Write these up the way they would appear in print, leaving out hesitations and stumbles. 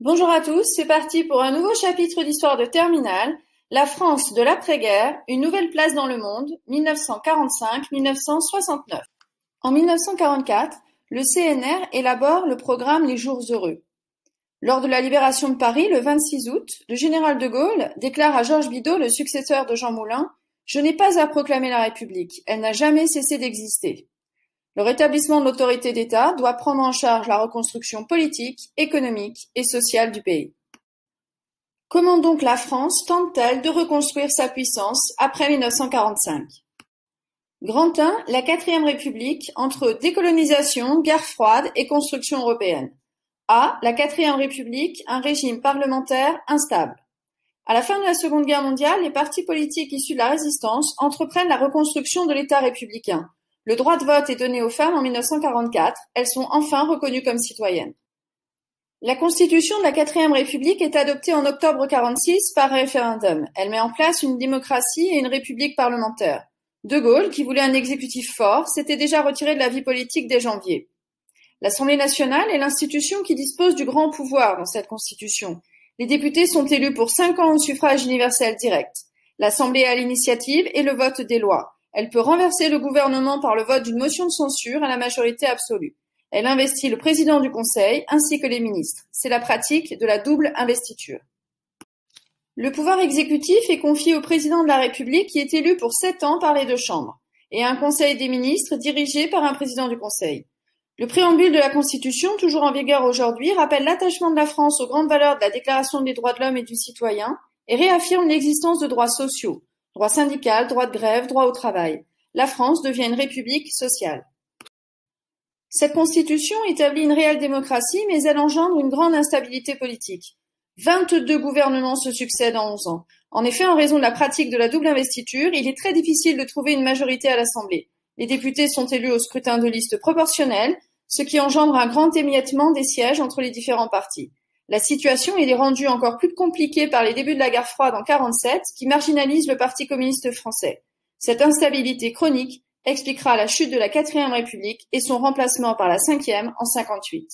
Bonjour à tous, c'est parti pour un nouveau chapitre d'histoire de terminale, la France de l'après-guerre, une nouvelle place dans le monde, 1945-1969. En 1944, le CNR élabore le programme Les Jours heureux. Lors de la libération de Paris, le 26 août, le général de Gaulle déclare à Georges Bidault, le successeur de Jean Moulin, « Je n'ai pas à proclamer la République, elle n'a jamais cessé d'exister ». Le rétablissement de l'autorité d'État doit prendre en charge la reconstruction politique, économique et sociale du pays. Comment donc la France tente-t-elle de reconstruire sa puissance après 1945? Grand 1, la 4e République entre décolonisation, guerre froide et construction européenne. A, la 4e République, un régime parlementaire instable. À la fin de la Seconde Guerre mondiale, les partis politiques issus de la résistance entreprennent la reconstruction de l'État républicain. Le droit de vote est donné aux femmes en 1944, elles sont enfin reconnues comme citoyennes. La constitution de la 4e République est adoptée en octobre 1946 par référendum. Elle met en place une démocratie et une république parlementaire. De Gaulle, qui voulait un exécutif fort, s'était déjà retiré de la vie politique dès janvier. L'Assemblée nationale est l'institution qui dispose du grand pouvoir dans cette constitution. Les députés sont élus pour 5 ans au suffrage universel direct. L'Assemblée a l'initiative et le vote des lois. Elle peut renverser le gouvernement par le vote d'une motion de censure à la majorité absolue. Elle investit le président du Conseil ainsi que les ministres. C'est la pratique de la double investiture. Le pouvoir exécutif est confié au président de la République qui est élu pour 7 ans par les deux chambres et à un Conseil des ministres dirigé par un président du Conseil. Le préambule de la Constitution, toujours en vigueur aujourd'hui, rappelle l'attachement de la France aux grandes valeurs de la Déclaration des droits de l'homme et du citoyen et réaffirme l'existence de droits sociaux. Droit syndical, droit de grève, droit au travail. La France devient une république sociale. Cette constitution établit une réelle démocratie, mais elle engendre une grande instabilité politique. 22 gouvernements se succèdent en 11 ans. En effet, en raison de la pratique de la double investiture, il est très difficile de trouver une majorité à l'Assemblée. Les députés sont élus au scrutin de liste proportionnel, ce qui engendre un grand émiettement des sièges entre les différents partis. La situation est rendue encore plus compliquée par les débuts de la guerre froide en 1947, qui marginalise le Parti communiste français. Cette instabilité chronique expliquera la chute de la 4e République et son remplacement par la 5e en 1958.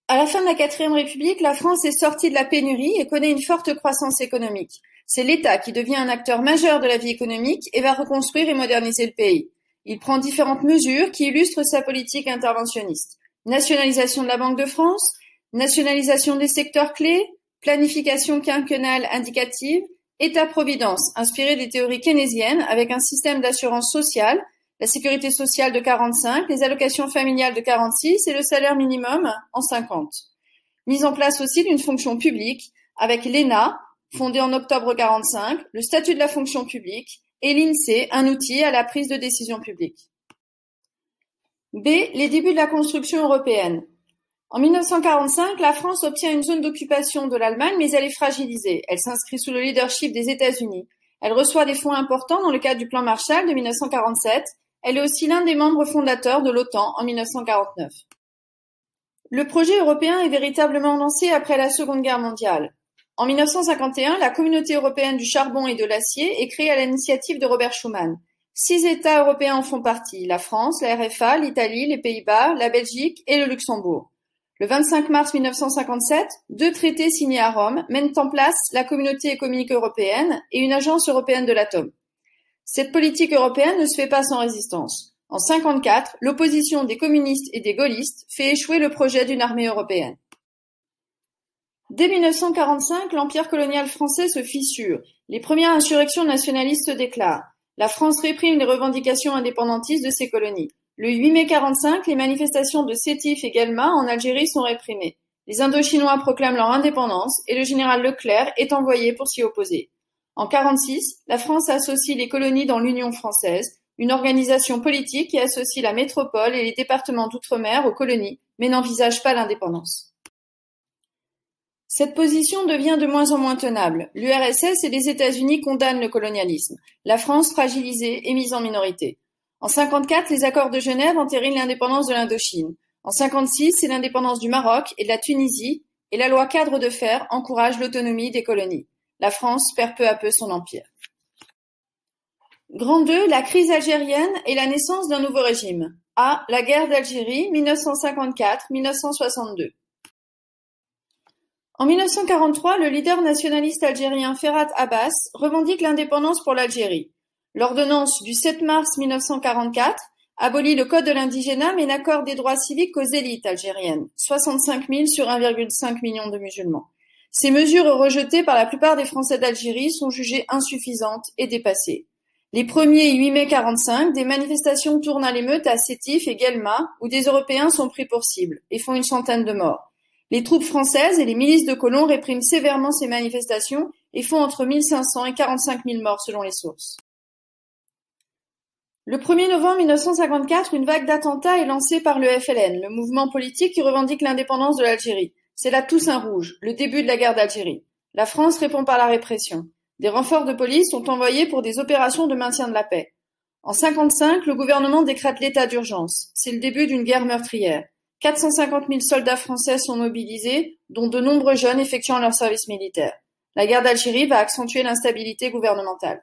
À la fin de la 4e République, la France est sortie de la pénurie et connaît une forte croissance économique. C'est l'État qui devient un acteur majeur de la vie économique et va reconstruire et moderniser le pays. Il prend différentes mesures qui illustrent sa politique interventionniste. Nationalisation de la Banque de France, nationalisation des secteurs clés, planification quinquennale indicative, État-providence, inspiré des théories keynésiennes avec un système d'assurance sociale, la sécurité sociale de 1945, les allocations familiales de 1946 et le salaire minimum en 1950. Mise en place aussi d'une fonction publique avec l'ENA, fondée en octobre 1945, le statut de la fonction publique et l'INSEE, un outil à la prise de décision publique. B. Les débuts de la construction européenne. En 1945, la France obtient une zone d'occupation de l'Allemagne, mais elle est fragilisée. Elle s'inscrit sous le leadership des États-Unis. Elle reçoit des fonds importants dans le cadre du plan Marshall de 1947. Elle est aussi l'un des membres fondateurs de l'OTAN en 1949. Le projet européen est véritablement lancé après la Seconde Guerre mondiale. En 1951, la Communauté européenne du charbon et de l'acier est créée à l'initiative de Robert Schuman. 6 États européens en font partie, la France, la RFA, l'Italie, les Pays-Bas, la Belgique et le Luxembourg. Le 25 mars 1957, 2 traités signés à Rome mettent en place la Communauté économique européenne et une agence européenne de l'atome. Cette politique européenne ne se fait pas sans résistance. En 1954, l'opposition des communistes et des gaullistes fait échouer le projet d'une armée européenne. Dès 1945, l'empire colonial français se fissure. Les premières insurrections nationalistes se déclarent. La France réprime les revendications indépendantistes de ses colonies. Le 8 mai 1945, les manifestations de Sétif et Guelma en Algérie sont réprimées. Les Indochinois proclament leur indépendance et le général Leclerc est envoyé pour s'y opposer. En 1946, la France associe les colonies dans l'Union française, une organisation politique qui associe la métropole et les départements d'outre-mer aux colonies, mais n'envisage pas l'indépendance. Cette position devient de moins en moins tenable. L'URSS et les États-Unis condamnent le colonialisme. La France fragilisée et mise en minorité. En 1954, les accords de Genève entérinent l'indépendance de l'Indochine. En 1956, c'est l'indépendance du Maroc et de la Tunisie, et la loi cadre de fer encourage l'autonomie des colonies. La France perd peu à peu son empire. Grand 2, la crise algérienne et la naissance d'un nouveau régime. A. La guerre d'Algérie, 1954-1962. En 1943, le leader nationaliste algérien Ferhat Abbas revendique l'indépendance pour l'Algérie. L'ordonnance du 7 mars 1944 abolit le code de l'indigénat mais n'accorde des droits civiques qu'aux élites algériennes, 65 000 sur 1,5 million de musulmans. Ces mesures rejetées par la plupart des Français d'Algérie sont jugées insuffisantes et dépassées. Les 1er et 8 mai 1945, des manifestations tournent à l'émeute à Sétif et Guelma, où des Européens sont pris pour cible et font une centaine de morts. Les troupes françaises et les milices de colons répriment sévèrement ces manifestations et font entre 1500 et 45 000 morts selon les sources. Le 1er novembre 1954, une vague d'attentats est lancée par le FLN, le mouvement politique qui revendique l'indépendance de l'Algérie. C'est la Toussaint rouge, le début de la guerre d'Algérie. La France répond par la répression. Des renforts de police sont envoyés pour des opérations de maintien de la paix. En 1955, le gouvernement décrète l'état d'urgence. C'est le début d'une guerre meurtrière. 450 000 soldats français sont mobilisés, dont de nombreux jeunes effectuant leur service militaire. La guerre d'Algérie va accentuer l'instabilité gouvernementale.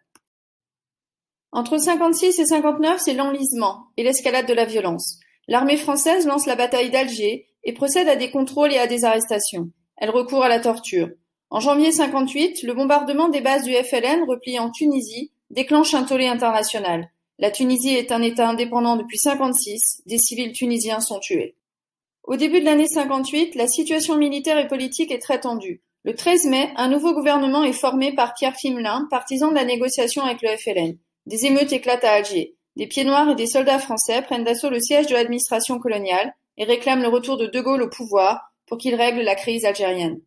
Entre 1956 et 1959, c'est l'enlisement et l'escalade de la violence. L'armée française lance la bataille d'Alger et procède à des contrôles et à des arrestations. Elle recourt à la torture. En janvier 1958, le bombardement des bases du FLN replié en Tunisie déclenche un tollé international. La Tunisie est un État indépendant depuis 1956, des civils tunisiens sont tués. Au début de l'année 1958, la situation militaire et politique est très tendue. Le 13 mai, un nouveau gouvernement est formé par Pierre Fimelin, partisan de la négociation avec le FLN. Des émeutes éclatent à Alger. Des pieds noirs et des soldats français prennent d'assaut le siège de l'administration coloniale et réclament le retour de Gaulle au pouvoir pour qu'il règle la crise algérienne.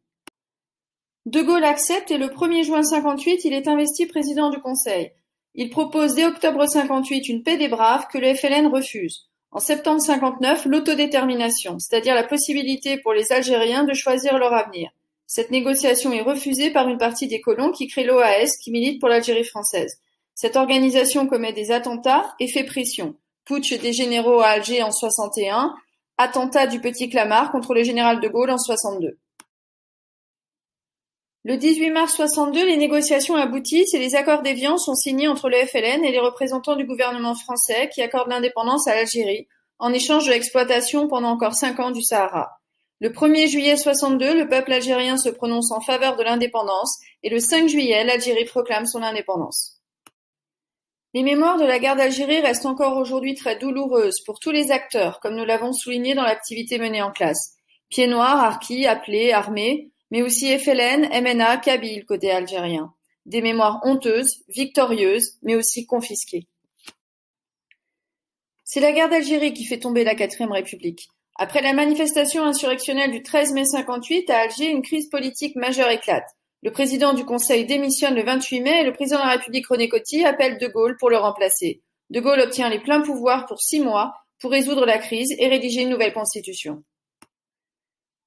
De Gaulle accepte et le 1er juin 1958, il est investi président du Conseil. Il propose dès octobre 1958 une paix des braves que le FLN refuse. En septembre 1959, l'autodétermination, c'est-à-dire la possibilité pour les Algériens de choisir leur avenir. Cette négociation est refusée par une partie des colons qui crée l'OAS qui milite pour l'Algérie française. Cette organisation commet des attentats et fait pression. Putsch des généraux à Alger en 1961, attentat du Petit Clamart contre le général de Gaulle en 1962. Le 18 mars 1962, les négociations aboutissent et les accords d'Évian sont signés entre le FLN et les représentants du gouvernement français qui accordent l'indépendance à l'Algérie en échange de l'exploitation pendant encore 5 ans du Sahara. Le 1er juillet 1962, le peuple algérien se prononce en faveur de l'indépendance et le 5 juillet, l'Algérie proclame son indépendance. Les mémoires de la guerre d'Algérie restent encore aujourd'hui très douloureuses pour tous les acteurs, comme nous l'avons souligné dans l'activité menée en classe. Pieds noirs, harkis, appelés, armés, mais aussi FLN, MNA, Kabyles côté algérien. Des mémoires honteuses, victorieuses, mais aussi confisquées. C'est la guerre d'Algérie qui fait tomber la 4ème République. Après la manifestation insurrectionnelle du 13 mai 1958, à Alger, une crise politique majeure éclate. Le président du Conseil démissionne le 28 mai et le président de la République René Coty appelle De Gaulle pour le remplacer. De Gaulle obtient les pleins pouvoirs pour 6 mois pour résoudre la crise et rédiger une nouvelle constitution.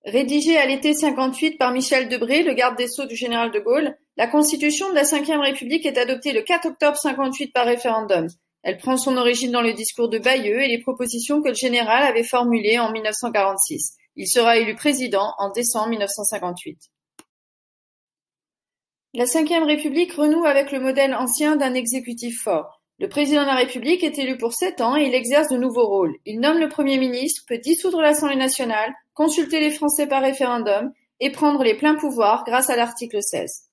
Rédigée à l'été 1958 par Michel Debré, le garde des Sceaux du général de Gaulle, la constitution de la 5e République est adoptée le 4 octobre 1958 par référendum. Elle prend son origine dans le discours de Bayeux et les propositions que le général avait formulées en 1946. Il sera élu président en décembre 1958. La 5e République renoue avec le modèle ancien d'un exécutif fort. Le président de la République est élu pour 7 ans et il exerce de nouveaux rôles. Il nomme le Premier ministre, peut dissoudre l'Assemblée nationale, consulter les Français par référendum et prendre les pleins pouvoirs grâce à l'article 16.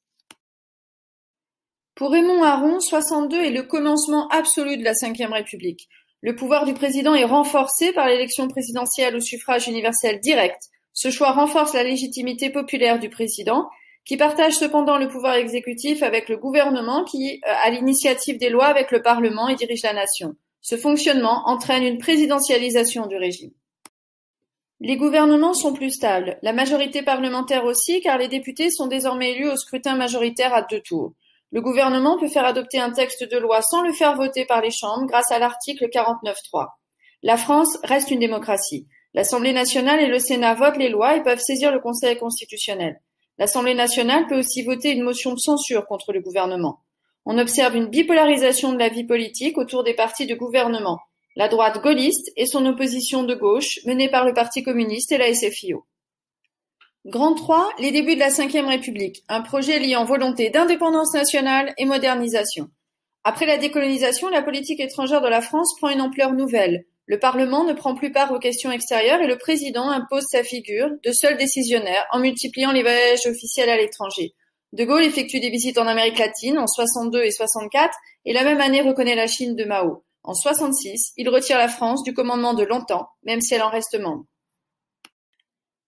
Pour Raymond Aron, 62 est le commencement absolu de la 5e République. Le pouvoir du président est renforcé par l'élection présidentielle au suffrage universel direct. Ce choix renforce la légitimité populaire du président, qui partage cependant le pouvoir exécutif avec le gouvernement qui a l'initiative des lois avec le Parlement et dirige la nation. Ce fonctionnement entraîne une présidentialisation du régime. Les gouvernements sont plus stables, la majorité parlementaire aussi, car les députés sont désormais élus au scrutin majoritaire à 2 tours. Le gouvernement peut faire adopter un texte de loi sans le faire voter par les chambres grâce à l'article 49.3. La France reste une démocratie. L'Assemblée nationale et le Sénat votent les lois et peuvent saisir le Conseil constitutionnel. L'Assemblée nationale peut aussi voter une motion de censure contre le gouvernement. On observe une bipolarisation de la vie politique autour des partis de gouvernement, la droite gaulliste et son opposition de gauche menée par le Parti communiste et la SFIO. Grand 3, les débuts de la 5e République, un projet liant volonté d'indépendance nationale et modernisation. Après la décolonisation, la politique étrangère de la France prend une ampleur nouvelle. Le Parlement ne prend plus part aux questions extérieures et le président impose sa figure de seul décisionnaire en multipliant les voyages officiels à l'étranger. De Gaulle effectue des visites en Amérique latine en 62 et 64 et la même année reconnaît la Chine de Mao. En 66, il retire la France du commandement de l'OTAN, même si elle en reste membre.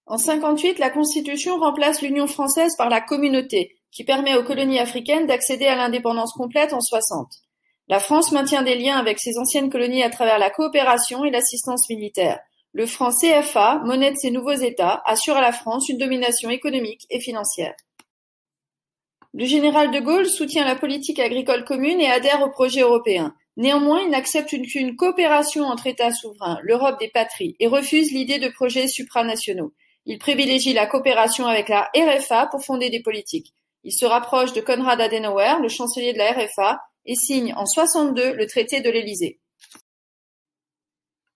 En 58, la Constitution remplace l'Union française par la Communauté, qui permet aux colonies africaines d'accéder à l'indépendance complète en 60. La France maintient des liens avec ses anciennes colonies à travers la coopération et l'assistance militaire. Le franc CFA, monnaie de ces nouveaux États, assure à la France une domination économique et financière. Le général de Gaulle soutient la politique agricole commune et adhère au projet européen. Néanmoins, il n'accepte qu'une coopération entre États souverains, l'Europe des patries, et refuse l'idée de projets supranationaux. Il privilégie la coopération avec la RFA pour fonder des politiques. Il se rapproche de Konrad Adenauer, le chancelier de la RFA, et signe en 62 le traité de l'Élysée.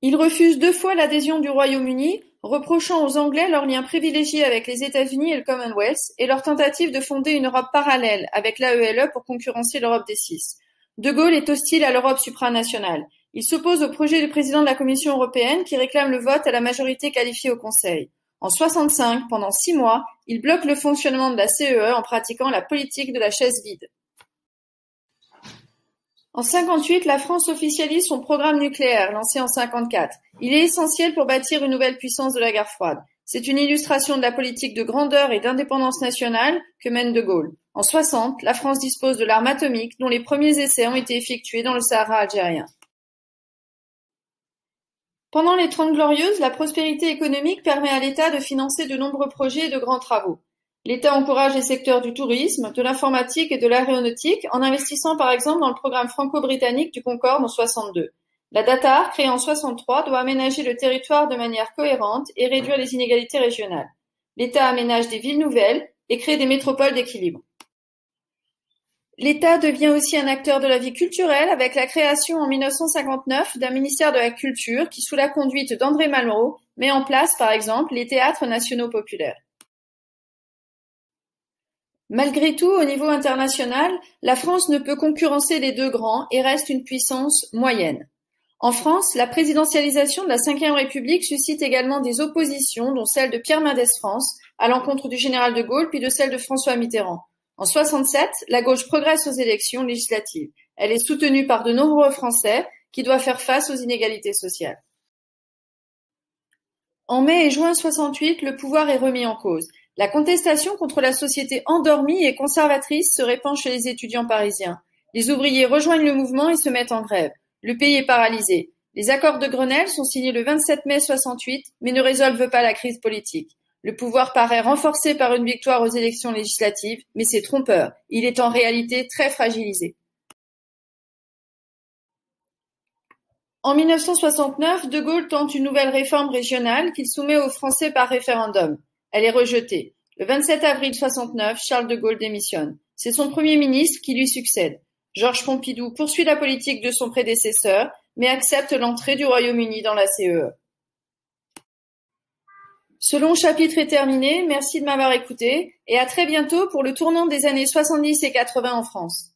Il refuse 2 fois l'adhésion du Royaume-Uni, reprochant aux Anglais leur lien privilégié avec les États-Unis et le Commonwealth et leur tentative de fonder une Europe parallèle avec l'AELE pour concurrencer l'Europe des 6. De Gaulle est hostile à l'Europe supranationale. Il s'oppose au projet du président de la Commission européenne qui réclame le vote à la majorité qualifiée au Conseil. En 65, pendant 6 mois, il bloque le fonctionnement de la CEE en pratiquant la politique de la chaise vide. En 58, la France officialise son programme nucléaire, lancé en 54. Il est essentiel pour bâtir une nouvelle puissance de la guerre froide. C'est une illustration de la politique de grandeur et d'indépendance nationale que mène de Gaulle. En 60, la France dispose de l'arme atomique dont les premiers essais ont été effectués dans le Sahara algérien. Pendant les 30 Glorieuses, la prospérité économique permet à l'État de financer de nombreux projets et de grands travaux. L'État encourage les secteurs du tourisme, de l'informatique et de l'aéronautique en investissant par exemple dans le programme franco-britannique du Concorde en 62. La DATAR, créée en 63, doit aménager le territoire de manière cohérente et réduire les inégalités régionales. L'État aménage des villes nouvelles et crée des métropoles d'équilibre. L'État devient aussi un acteur de la vie culturelle avec la création en 1959 d'un ministère de la Culture qui, sous la conduite d'André Malraux, met en place par exemple les théâtres nationaux populaires. Malgré tout, au niveau international, la France ne peut concurrencer les 2 grands et reste une puissance moyenne. En France, la présidentialisation de la Ve République suscite également des oppositions, dont celle de Pierre Mendès France, à l'encontre du général de Gaulle, puis de celle de François Mitterrand. En 67, la gauche progresse aux élections législatives. Elle est soutenue par de nombreux Français qui doivent faire face aux inégalités sociales. En mai et juin 68, le pouvoir est remis en cause. La contestation contre la société endormie et conservatrice se répand chez les étudiants parisiens. Les ouvriers rejoignent le mouvement et se mettent en grève. Le pays est paralysé. Les accords de Grenelle sont signés le 27 mai 68, mais ne résolvent pas la crise politique. Le pouvoir paraît renforcé par une victoire aux élections législatives, mais c'est trompeur. Il est en réalité très fragilisé. En 1969, De Gaulle tente une nouvelle réforme régionale qu'il soumet aux Français par référendum. Elle est rejetée. Le 27 avril 69, Charles de Gaulle démissionne. C'est son Premier ministre qui lui succède. Georges Pompidou poursuit la politique de son prédécesseur, mais accepte l'entrée du Royaume-Uni dans la CEE. Ce long chapitre est terminé, merci de m'avoir écouté, et à très bientôt pour le tournant des années 70 et 80 en France.